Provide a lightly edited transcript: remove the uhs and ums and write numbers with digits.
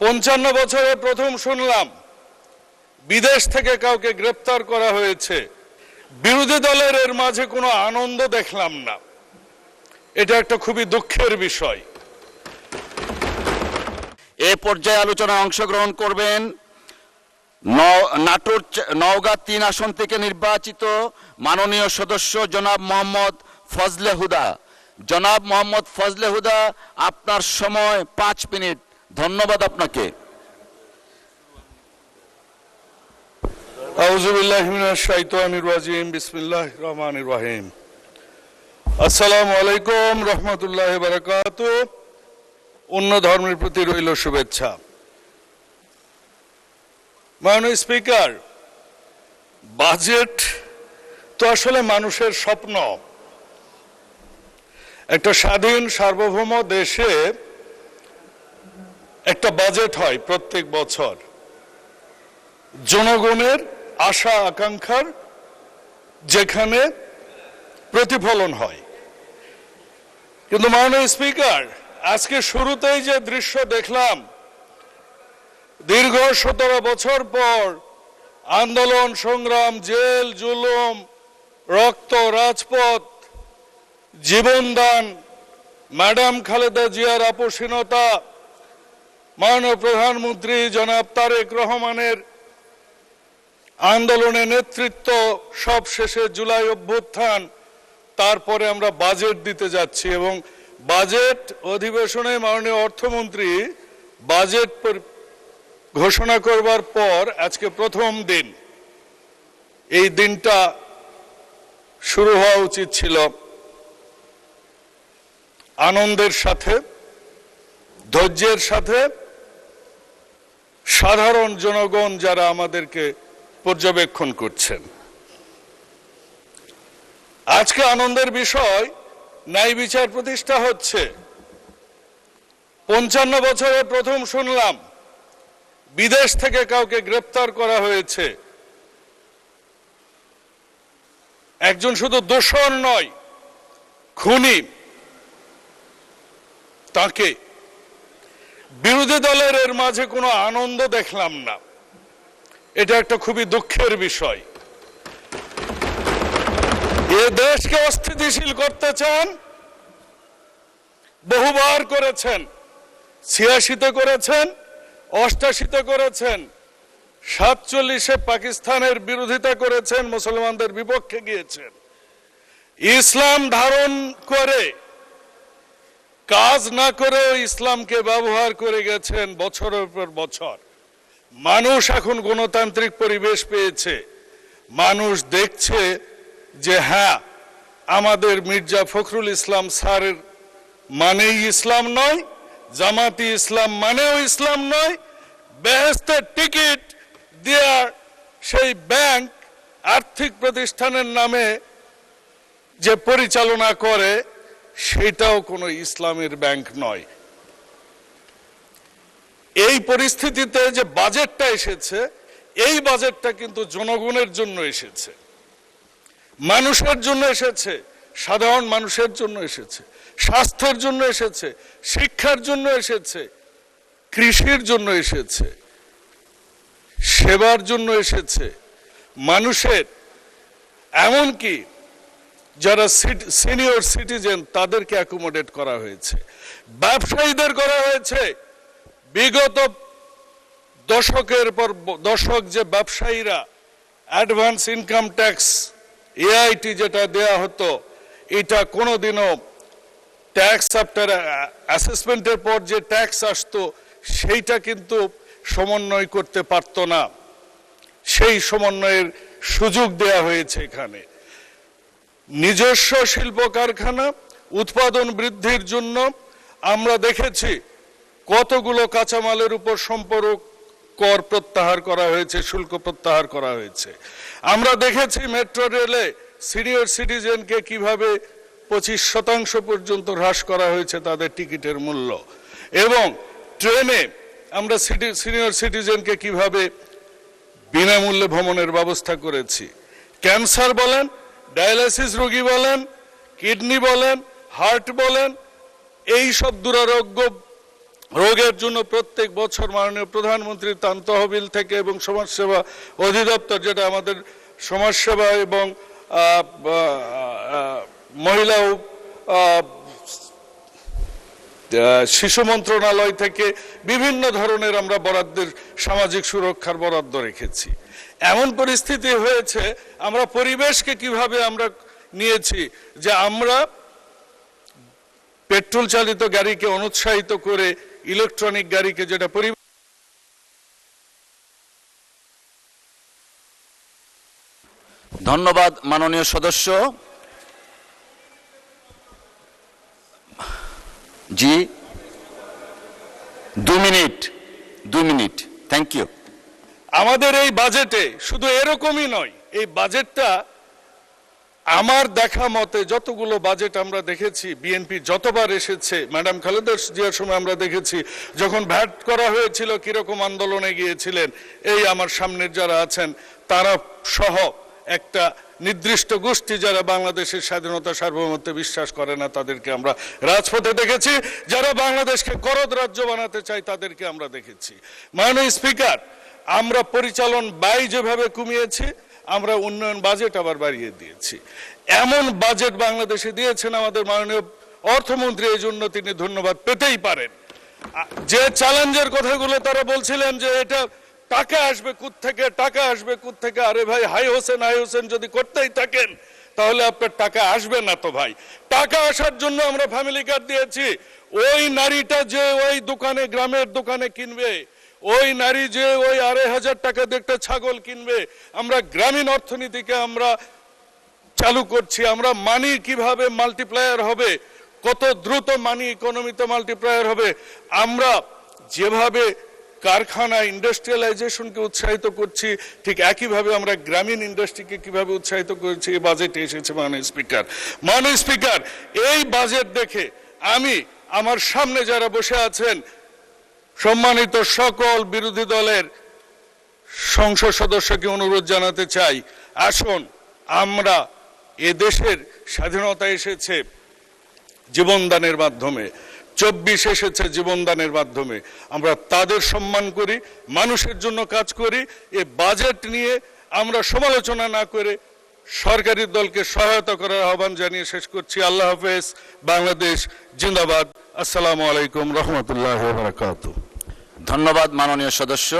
55 বছরে প্রথম শুনলাম বিদেশ থেকে কাউকে গ্রেফতার করা হয়েছে। বিরোধী দলের এর মাঝে কোনো আনন্দ দেখলাম না। এটা একটা খুবই দুঃখের বিষয়। এ পর্যায়ে আলোচনায় অংশগ্রহণ করবেন নাটোর নওগাঁ 3 আসন থেকে নির্বাচিত মাননীয় সদস্য জনাব মোহাম্মদ ফজলে হুদা। জনাব মোহাম্মদ ফজলে হুদা, আপনার সময় 5 মিনিট। ধন্যবাদ আপনাকে। আউযু বিল্লাহি মিনাশ শাইতানির রাজিম। বিসমিল্লাহির রহমানির রহিম। আসসালামু আলাইকুম রাহমাতুল্লাহি ওয়া বারাকাতুহু। অন্য ধর্মের প্রতি রইল শুভেচ্ছা। মাননীয় স্পিকার, বাজেট তো আসলে মানুষের স্বপ্ন। একটা স্বাধীন সার্বভৌম দেশে একটা বাজেট হয় প্রত্যেক বছর, জনগণের আশা আকাঙ্ক্ষার যেখানে প্রতিফলন হয়। কিন্তু মাননীয় স্পিকার, আজকে শুরুতেই যে দৃশ্য দেখলাম, দীর্ঘ 17 বছর পর আন্দোলন সংগ্রাম, জেল জুলুম, রক্ত, রাজপথ, জীবনদান, ম্যাডাম খালেদা জিয়ার আপোষহীনতা, মাননীয় প্রধানমন্ত্রী জনাব তারেক রহমানের আন্দোলনে নেতৃত্ব, সব শেষে জুলাই অভ্যুত্থান, তারপরে আমরা বাজেট দিতে যাচ্ছি। এবং বাজেট অধিবেশনে মাননীয় অর্থমন্ত্রী বাজেট ঘোষণা করবার পর আজকে প্রথম দিন। এই দিনটা শুরু হওয়া উচিত ছিল আনন্দের সাথে, ধৈর্যের সাথে। সাধারণ জনগণ যারা আমাদেরকে পর্যবেক্ষণ করছেন, আজকে আনন্দের বিষয়, ন্যায় বিচার প্রতিষ্ঠা হচ্ছে। 55 বছরে প্রথম শুনলাম বিদেশ থেকে কাউকে গ্রেফতার করা হয়েছে। একজন শুধু দোষর নয়, খুনি, তাকে। বিরোধী দলের এর মাঝে কোনো আনন্দ দেখলাম না। এটা একটা খুবই দুঃখের বিষয়। এ দেশকে অস্থিতিশীল করতে চান, বহুবার করেছেন। 86-তে করেছেন, 88-তে করেছেন, 47-এ পাকিস্তানের বিরোধিতা করেছেন, মুসলমানদের বিপক্ষে গিয়েছেন। ইসলাম ধারণ করে কাজ না করেও ইসলামকে ব্যবহার করে গেছেন বছরের পর বছর। মানুষ এখন গণতান্ত্রিক পরিবেশ পেয়েছে। মানুষ দেখছে যে হ্যাঁ, আমাদের মির্জা ফখরুল ইসলাম স্যারের মানেই ইসলাম নয়, জামাতি ইসলাম মানেও ইসলাম নয়। বেহেশতের টিকিট দেয়া সেই ব্যাংক, আর্থিক প্রতিষ্ঠানের নামে যে পরিচালনা করে, সেটাও কোনো ইসলামের ব্যাংক নয়। এই পরিস্থিতিতে যে বাজেটটা এসেছে, এই বাজেটটা কিন্তু জনগণের জন্য এসেছে, মানুষের জন্য এসেছে, সাধারণ মানুষের জন্য এসেছে, স্বাস্থ্যের জন্য এসেছে, শিক্ষার জন্য এসেছে, কৃষির জন্য এসেছে, সেবার জন্য এসেছে, মানুষের, এমনকি যারা সিনিয়র সিটিজেন তাদেরকে অ্যাকোমোডেট করা হয়েছে, ব্যবসায়ীদের করা হয়েছে। বিগত দশকের পর দশক যে ব্যবসায়ীরা অ্যাডভান্স ইনকাম ট্যাক্স, এআইটি যেটা দেয়া হতো, এটা কোনোদিনও ট্যাক্স আফটার অ্যাসেসমেন্টের পর যে ট্যাক্স আসতো, সেইটা কিন্তু সমন্বয় করতে পারতো না। সেই সমন্বয়ের সুযোগ দেয়া হয়েছে এখানে। নিজস্ব শিল্প কারখানা উৎপাদন বৃদ্ধির জন্য আমরা দেখেছি কতগুলো কাঁচামালের উপর সম্পূরক কর প্রত্যাহার করা হয়েছে, শুল্ক প্রত্যাহার করা হয়েছে। আমরা দেখেছি মেট্রো রেলে সিনিয়র সিটিজেনকে কিভাবে 25% পর্যন্ত হ্রাস করা হয়েছে তাদের টিকিটের মূল্য। এবং ট্রেনে আমরা সিনিয়র সিটিজেনকে কিভাবে বিনামূল্যে ভ্রমণের ব্যবস্থা করেছি। ক্যান্সার বলেন, ডায়ালাইসিস রোগী বলেন, কিডনি বলেন, হার্ট বলেন, এই সব দুরারোগ্য রোগের জন্য প্রত্যেক বছর মাননীয় প্রধানমন্ত্রীর ত্রাণ তহবিল থেকে এবং সমাজসেবা অধিদপ্তর, যেটা আমাদের সমাজসেবা এবং মহিলা ও শিশু মন্ত্রণালয় থেকে বিভিন্ন ধরনের আমরা বরাদ্দের সামাজিক সুরক্ষার বরাদ্দ রেখেছি। এমন পরিস্থিতি হয়েছে, আমরা পরিবেশকে কিভাবে আমরা নিয়েছি যে আমরা পেট্রোল চালিত গাড়িকে অনুৎসাহিত করে ইলেকট্রনিক গাড়িকে, যেটা পরিবেশ ধন্যবাদ মাননীয় সদস্য। জি 2 মিনিট থ্যাংক ইউ। আমাদের এই বাজেটে শুধু এরকমই নয়, এই বাজেটটা আমার দেখা মতে যতগুলো বাজেট আমরা দেখেছি, বিএনপি যতবার এসেছে, ম্যাডাম খালেদা জিয়ার সময় আমরা দেখেছি যখন ভ্যাট করা হয়েছিল কিরকম আন্দোলনে গিয়েছিলেন, এই আমার সামনের যারা আছেন তারা সহ একটা নির্দিষ্ট গোষ্ঠী যারা বাংলাদেশের স্বাধীনতা সার্বভৌমত্বে বিশ্বাস করে না তাদেরকে আমরা রাজপথে দেখেছি, যারা বাংলাদেশকে করদ রাজ্য বানাতে চায় তাদেরকে আমরা দেখেছি। মাননীয় স্পিকার, আমরা পরিচালন ব্যয় যেভাবে কমিয়েছি, আমরা উন্নয়ন বাজেট আবার বাড়িয়ে দিয়েছি। এমন বাজেট বাংলাদেশে দিয়েছেন আমাদের মাননীয় অর্থমন্ত্রী, এই জন্য তিনি ধন্যবাদ পেতেই পারেন। যে চ্যালেঞ্জের কথাগুলো তারা বলছিলেন যে এটা টাকা আসবে কোত্থেকে, টাকা আসবে কোত্থেকে, আরে ভাই হাই হোসেন যদি করতেই থাকেন তাহলে আপনার টাকা আসবে না তো ভাই। টাকা আসার জন্য আমরা ফ্যামিলি কার্ড দিয়েছি। ওই নারীটা যে ওই দোকানে, গ্রামের দোকানে কিনবে, ওই নারী যে ওই 2,500 টাকা দিয়ে একটা ছাগল কিনবে, আমরা গ্রামীণ অর্থনীতিকে আমরা চালু করছি। আমরা মানি কিভাবে মাল্টিপ্লায়ার হবে, কত দ্রুত মানি ইকোনমিতে মাল্টিপ্লায়ার হবে, আমরা যেভাবে কারখানা ইন্ডাস্ট্রিয়ালাইজেশনকে উৎসাহিত করছি, ঠিক একইভাবে আমরা গ্রামীণ ইন্ডাস্ট্রিকে কিভাবে উৎসাহিত করছি, এই বাজেটে এসেছে। মাননীয় স্পিকার, এই বাজেট দেখে আমি আমার সামনে যারা বসে আছেন সম্মানিত সকল বিরোধী দলের সংসদ সদস্যকে অনুরোধ জানাতে চাই, আসুন আমরা এদেশের স্বাধীনতা এসেছে জীবনদানের মাধ্যমে, 24 এসেছে জীবনদানের মাধ্যমে। আমরা তাদের সম্মান করি, মানুষের জন্য কাজ করি। এই বাজেট নিয়ে আমরা সমালোচনা না করে সরকারি দলকে সহায়তা করার আহ্বান জানিয়ে শেষ করছি। আল্লাহ হাফেজ। বাংলাদেশ জিন্দাবাদ। আসসালামু আলাইকুম রহমতুল্লাহ ওয়া বারাকাতুহু। ধন্যবাদ মাননীয় সদস্য।